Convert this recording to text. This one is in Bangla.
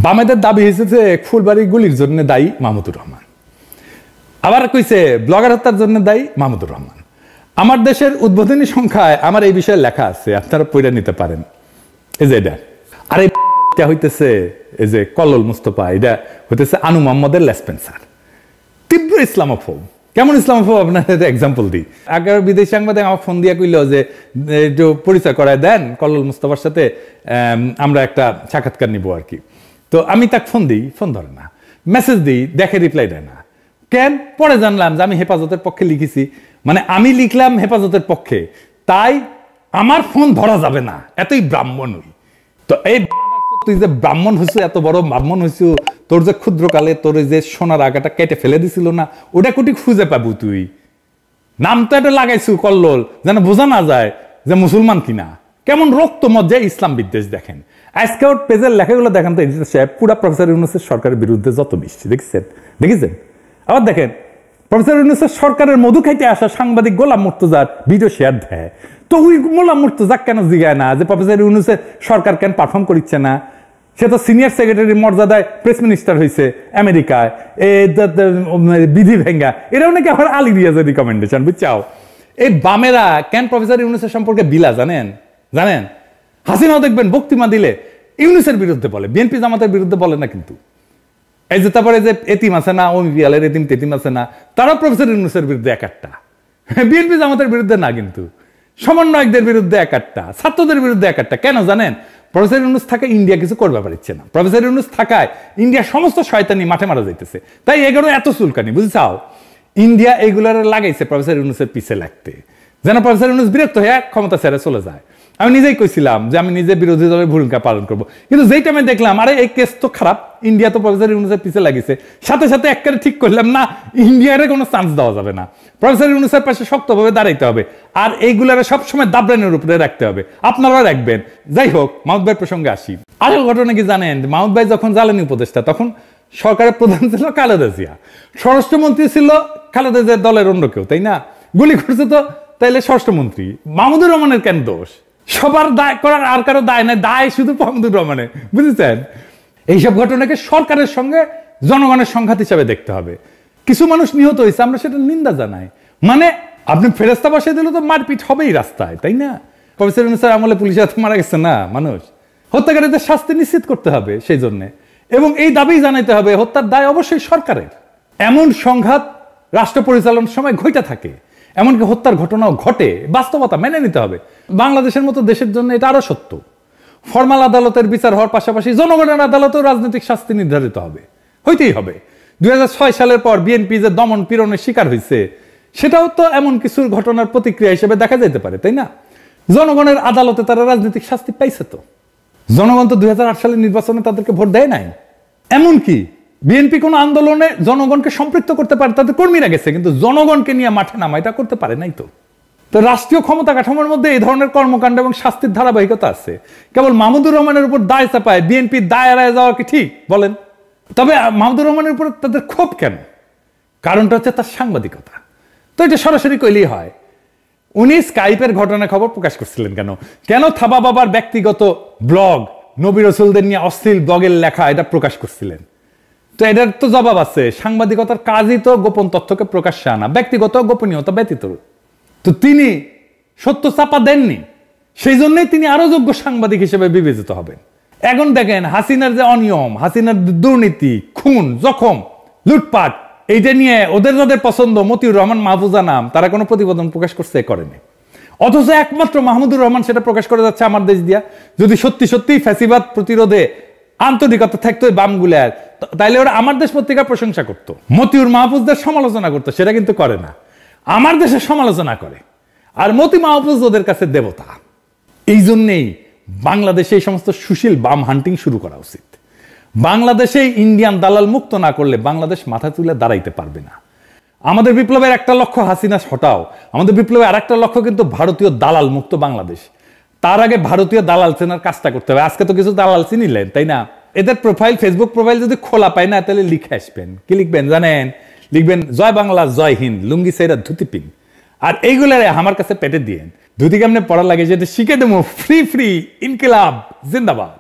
বামেদের দাবি হয়েছে যে ফুলবাড়ি গুলির জন্য দায়ী মাহমুদুর রহমান, আবার কইছে ব্লগার হত্যার জন্য দায়ী মাহমুদুর রহমান। আমার দেশের উদ্বোধনী সংখ্যায় আমার এই বিষয়ে লেখা আছে, আপনারা পড়ে নিতে পারেন। এই যে এটা, আর এটা হইতেছে এই যে কল্লোল মুস্তফা, এটা হইতেছে আনু মোহাম্মদের লেসপেন্সার, তীব্র ইসলামোফোব। কেমন ইসলামোফোব আপনার এক্সাম্পল দিই। আগে বিদেশি সাংবাদিক আমার ফোন দিয়া কইল যে একটু পরিচয় করায় দেন কল্লোল মুস্তফার সাথে, আমরা একটা সাক্ষাৎকার নিব আর কি। তো আমি তাকে ফোন দিই, ফোন ধরে না, মেসেজ দিই, দেখে রিপ্লাই দেয় না। কেন? পরে জানলাম যে আমি হেফাজতের পক্ষে লিখেছি, মানে আমি লিখলাম হেফাজতের পক্ষে, তাই আমার ফোন ধরা যাবে না, এতই ব্রাহ্মণ হই। তো এই তুই যে ব্রাহ্মণ হইছু, এত বড় ব্রাহ্মণ হইছু, তোর যে ক্ষুদ্রকালে তোর যে সোনার আগাটা কেটে ফেলে দিছিল না, ওটা কুটি খুঁজে পাবো তুই? নাম তো এটা লাগাইছু কল্লোল, যেন বোঝা না যায় যে মুসলমান কিনা। কেমন রক্ত মজ্জায় ইসলাম বিদ্বেষ দেখেন। আজকে ওর পেজের লেখাগুলো দেখেন তো, সাহেব পুরা প্রফেসর ইউনূসের সরকারের বিরুদ্ধে যত বৃষ্টি দেখেছেন। আবার দেখেন প্রফেসর ইউনূসের সরকারের মধু খাইতে আসা সাংবাদিক গোলাম মুর্তজার ভিডিও শেয়ার দেয়, তো ওই গোলাম মুর্তজা কেন জিগায় না যে প্রফেসর ইউনূসের সরকার কেন পারফর্ম করছে না? সে তো সিনিয়র সেক্রেটারি মর্যাদায় প্রেস মিনিস্টার হয়েছে আমেরিকায়, বিধি ভেঙ্গা, এরাও নাকি আবার আলী রিয়াজের রিকমেন্ডেশন, বুঝছাও? এই বামেরা কেন প্রফেসর ইউনূসের সম্পর্কে বিলা জানেন? হাসিনাও দেখবেন বক্তৃতা দিলে ইউনূসের বিরুদ্ধে বলে, বিএনপি জামাতের বিরুদ্ধে বলে না। কিন্তু এই যে তারপরে যে এতিম আছে না, ওমিবিয়ালের এতিম তেতিম আছে না, তারা প্রফেসর ইউনূসের বিরুদ্ধে এক একটা, বিএনপি জামাতের বিরুদ্ধে না, কিন্তু সমন্বয়কদের বিরুদ্ধে এক একটা, ছাত্রদের বিরুদ্ধে এক একটা। কেন জানেন? প্রফেসর ইউনূস থাকায় ইন্ডিয়া কিছু করবে পারছে না। প্রফেসর ইউনূস থাকায় ইন্ডিয়া সমস্ত শয়তানি মাঠে মারা যাইতেছে, তাই এগুলো এত চুলকানি, বুঝছাও? ইন্ডিয়া এইগুলার লাগাইছে প্রফেসর ইউনূসের পিছে লাগতে, যেন প্রফেসর ইউনূস বিরক্ত হয়ে ক্ষমতা ছেড়ে চলে যায়। আমি নিজেই কইছিলাম যে আমি নিজে বিরোধী দলের ভূমিকা পালন করবো, কিন্তু যেই টাইমে দেখলাম আরে এই কেস তো খারাপ, ইন্ডিয়া তো প্রফেসর ইউনূসের পিছে লাগিয়েছে, সাথে সাথে একবারে ঠিক করলাম না, ইন্ডিয়ারে কোনো চান্স দেওয়া যাবে না, প্রফেসর ইউনূসের পাশে শক্তভাবে দাঁড়াইতে হবে, আর এইগুলারে সবসময় দাবরানের উপরে রাখতে হবে। আপনারা রাখবেন। যাই হোক, মাহমুদ ভাইয়ের প্রসঙ্গে আসি। আরো ঘটনা কি জানেন? মাহমুদ ভাই যখন জ্বালানি উপদেষ্টা, তখন সরকারের প্রধান ছিল খালেদা জিয়া, স্বরাষ্ট্রমন্ত্রী ছিল খালেদা জিয়ার দলের অন্য কেউ, তাই না? গুলি করছে তো তাইলে স্বরাষ্ট্রমন্ত্রী। মাহমুদুর রহমানের কেন দোষ? সবার দায় করার আর কারো দায় নাই, দায় শুধু মাহমুদুর রহমানের, বুঝেছেন? এইসব ঘটনাকে সরকারের সঙ্গে জনগণের সংঘাত হিসাবে দেখতে হবে। কিছু মানুষ নিহত হয়েছে, আমরা সেটা নিন্দা জানাই। মানে আপনি ফেরেস্তা বসিয়ে দিলে তো মারপিট হবেই রাস্তায়, তাই না? প্রফেসর ইউনূসের আমলে পুলিশ হাতে মারা গেছে না মানুষ, হত্যাকারীদের শাস্তি নিশ্চিত করতে হবে সেই জন্য, এবং এই দাবি জানাইতে হবে হত্যার দায় অবশ্যই সরকারের। এমন সংঘাত রাষ্ট্র পরিচালনার সময় ঘটে থাকে, এমনকি হত্যার ঘটনাও ঘটে, বাস্তবতা মেনে নিতে হবে। বাংলাদেশের মতো দেশের জন্য এটা আরো সত্য। ফরমাল আদালতের বিচার হওয়ার পাশাপাশি জনগণের আদালতেও রাজনৈতিক শাস্তি নির্ধারিত হবে, হইতেই হবে। 2006 সালের পর বিএনপি যে দমন পীড়নের শিকার হয়েছে, সেটাও তো এমন কিছু ঘটনার প্রতিক্রিয়া হিসেবে দেখা যেতে পারে, তাই না? জনগণের আদালতে তারা রাজনৈতিক শাস্তি পাইছে। তো জনগণ তো 2008 সালের নির্বাচনে তাদেরকে ভোট দেয় নাই। এমনকি বিএনপি কোন আন্দোলনে জনগণকে সম্পৃক্ত করতে পারে, তাদের কর্মীরা গেছে, কিন্তু জনগণকে নিয়ে মাঠে নামা এটা করতে পারে নাই। তো রাষ্ট্রীয় ক্ষমতা কাঠামোর মধ্যে এই ধরনের কর্মকাণ্ড এবং শাস্তির ধারাবাহিকতা আছে। কেবল মাহমুদুর রহমানের উপর দায় চাপায় বিএনপি দায় এড়ায় যাওয়া কি ঠিক বলেন? তবে মাহমুদুর রহমানের উপর তাদের ক্ষোভ কেন? কারণটা হচ্ছে তার সাংবাদিকতা। তো এটা সরাসরি কইলেই হয়। উনি স্কাইপের ঘটনা খবর প্রকাশ করছিলেন কেন? কেন থাবা বাবার ব্যক্তিগত ব্লগ, নবী রাসূলদের নিয়ে অশ্লীল ব্লগের লেখা এটা প্রকাশ করছিলেন? তো এটার তো জবাব আছে। সাংবাদিকতার কাজই তো গোপন তথ্যকে প্রকাশ্যে আনা, ব্যক্তিগত গোপনীয়তা ব্যতীত। তো তিনি সত্য চাপা দেননি, সেই জন্যই তিনি আরো যোগ্য সাংবাদিক হিসেবে বিবেচিত হবেন। এখন দেখেন হাসিনার যে অনিয়ম, হাসিনার দুর্নীতি, খুন, জখম, লুটপাট, এইটা নিয়ে ওদের যাদের পছন্দ, মতিউর রহমান, মাহফুজা নাম, তারা কোনো প্রতিবেদন প্রকাশ করছে? করেনি। অথচ একমাত্র মাহমুদুর রহমান সেটা প্রকাশ করে যাচ্ছে আমার দেশ দিয়া। যদি সত্যি সত্যি ফ্যাসিবাদ প্রতিরোধে আন্তরিকতা থাকতো বামগুলার, তাইলে ওরা আমার দেশ পত্রিকার প্রশংসা করতো, মতিউর মাহফুজদের সমালোচনা করতো। সেটা কিন্তু করে না, আমার দেশের সমালোচনা করে। আর মতি মাহফুজ ওদের কাছে দেবতা। এই জন্যেই বাংলাদেশে এই সমস্ত সুশীল বাম হান্টিং শুরু করা উচিত। বাংলাদেশে ইন্ডিয়ান দালাল মুক্ত না করলে বাংলাদেশ মাথা তুলে দাঁড়াইতে পারবে না। আমাদের বিপ্লবের একটা লক্ষ্য হাসিনা হটাও, আমাদের বিপ্লবের আর একটা লক্ষ্য কিন্তু ভারতীয় দালাল মুক্ত বাংলাদেশ। তার আগে ভারতীয় দালাল চেনার কাজটা করতে হবে। আজকে তো কিছু দালাল চিনিলেন, তাই না? এদের প্রোফাইল, ফেসবুক প্রোফাইল যদি খোলা পায় না, তাহলে লিখে আসবেন। কি লিখবেন জানেন? লিখবেন জয় বাংলা, জয় হিন্দ, লুঙ্গি সেরা ধুতি পিন। আর এইগুলারে আমার কাছে পেটে দিয়েন। ধুতি কেমনে পড়া লাগে সেটা শিখে দেবো, ফ্রি ফ্রি, ইনকিলাব জিন্দাবাদ।